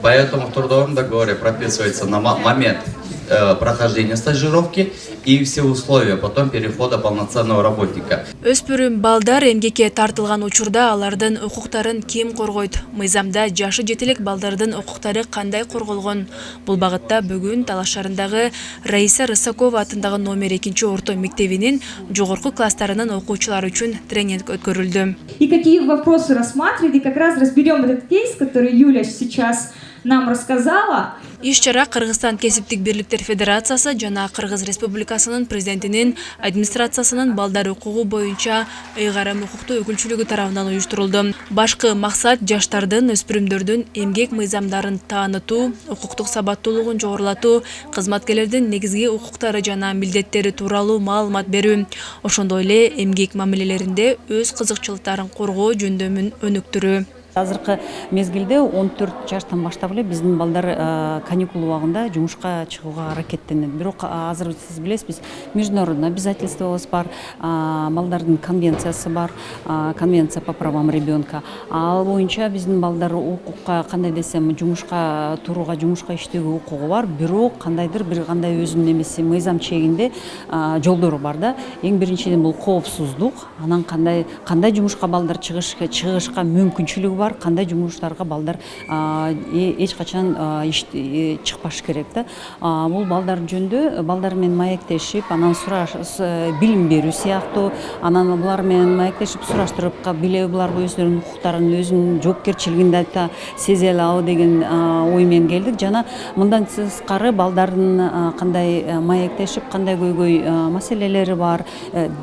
Поэтому в трудовом договоре прописывается на момент прохождения стажировки и все условия потом перехода полноценного работника. Өспүрүм балдар эмгекке тартылган учурда алардын укуктарын ким коргойт? Мыйзамда жашы жетилик балдардын укуктары кандай корголгон? Бул багытта бүгүн Талаш шаарындагы Раиса Рысакова атындагы номер 2 орто мектебинин жогорку класстарынын окуучулары үчүн тренинг өткөрүлдү. И какие вопросы рассматривать, и как раз разберем этот кейс, который Юля сейчас нам рассказала. Иш-чара Кыргызстан кесиптик бирликтер федерациясы жана Кыргыз Республикасынын президентинин администрациясынын балдар укугу боюнча ыйгарым укуктуу өкүлчүлүгү тарабынан уюштурулду. Башкы максат жаштардын, өспүрүмдөрдүн эмгек мыйзамдарын таанытуу, укуктук сабаттуулугун жогорулатуу, кызматкерлердин негизги укуктары жана милдеттери тууралуу маалымат берүү. Ошондой эле эмгек мамилелеринде өз кызыкчылыктарын коргоо жөндөмүн өнүктүрүү. Азыркы мезгилде 14 жаштан баштап эле биздин балдар каникул убагында жумушка чыгууга аракеттенет. Бирок азыр сиз билесиз, биз международный обязательствобуз бар, балдардын конвенциясы бар, конвенция по правам ребенка. Ал боюнча биздин балдар укукка кандай десем, жумушка турууга, жумушка иштөөгө укугу бар. Бирок кандайдыр бир кандай өзүнүн эмеси мыйзам чегинде жолдору бар да. Эң биринчиден бул коопсуздук, анан кандай жумушка балдар чыгышка мүмкүнчүлүгү бар, кандай жумуштарга балдар эч качан чыкпаш керек да. Бул балдар жөнүндө балдар менен маектешип, анан билим берүү сыяктуу, анан булар менен маектешип сураштырып, билеби булар өздөрүнүн укуктарын, өзүнүн жоопкерчилигин да сезе алабы деген ой менен келдик. Жана мындан сырткары балдардын кандай маектешип, кандай көйгөй маселелери бар,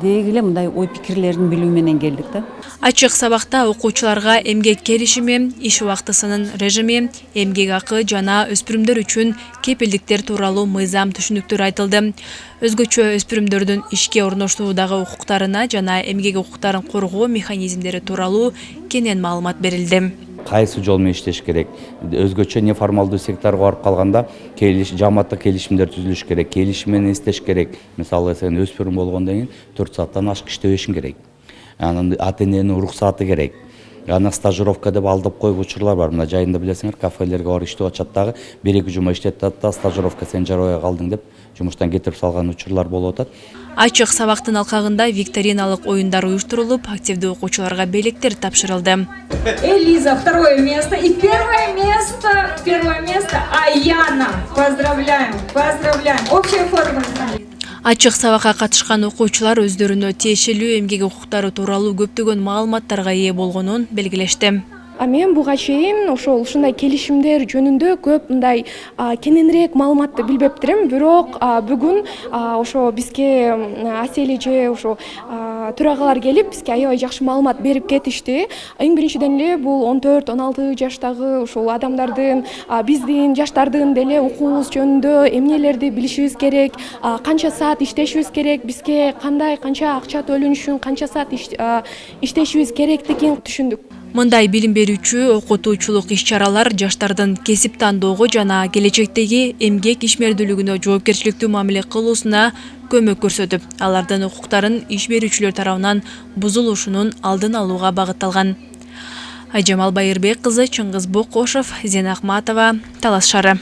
деги эле мындай ой пикирлерин билүү менен келдик да. Ачык сабакта окуучуларга эмгек келишими, иш убактысынын режими, эмгек акы жана өспүрүмдөр үчүн кепилдиктер тууралуу мыйзам түшүнүктөр айтылды. Өзгөчө өспүрүмдөрдүн ишке орноштууудагы укуктарына жана эмгек укуктарын коргоо механизмдери тууралуу кенен маалымат берилди. Кайсы жол менен иштеш керек, өзгөчө неформалдуу секторго барып калганда жамааттык келишимдер түзүлүш керек, келишим менен иштеш керек. Мисалы сен өспүрүм болгондон кийин 4 сааттан ашык иштебешиң керек. Анан ата-эненин уруксаты керек. Ана стажировка деп алдып коюп учурлар бар. Мына жайында билесиңер, кафелерге барып иштеп атышат дагы 1-2 жума иштеп атат, стажировка сен жарабай калдың деп жумуштан кетирип салган учурлар болуп атат. Ачык сабактын алкагында викториналык оюндар уюштурулуп, активдүү окуучуларга белектер тапшырылды. Элиза, второе место. И первое место Аяна. Поздравляем. Общая форма. Ачык сабакка катышкан окуучулар өздөрүнө тиешелүү эмгек укуктары тууралуу көптөгөн маалыматтарга ээ болгонун белгилешти. Мен буга чейин ушундай келишимдер жөнүндө көп мындай кененирээк маалыматты билбептирим, бирок бүгүн ошо бизге Асель эже ошо төрагалар келип бизге аябай жакшы маалымат берип кетишти. Эң биринчиден эле бул 14-16 жаштагы ушул адамдардын, биздин жаштардын деле укугубуз жөнүндө эмнелерди билишибиз керек, канча саат иштешибиз керек, бизге канча акча төлөнүшүн, канча саат иштешибиз керектигин түшүндүк. Мындай билим берүүчү окутуучулук иш-чаралар жаштардын кесип тандоого жана келечектеги эмгек ишмердүүлүгүнө жоопкерчиликтүү мамиле кылуусуна көмөк көрсөтүп, алардын укуктарын иш берүүчүлөр тарабынан бузулушунун алдын алууга багытталган. Айжамал Байырбек кызы, Чыңгыз Бокошов, Зена Ахматова, Талас шаары.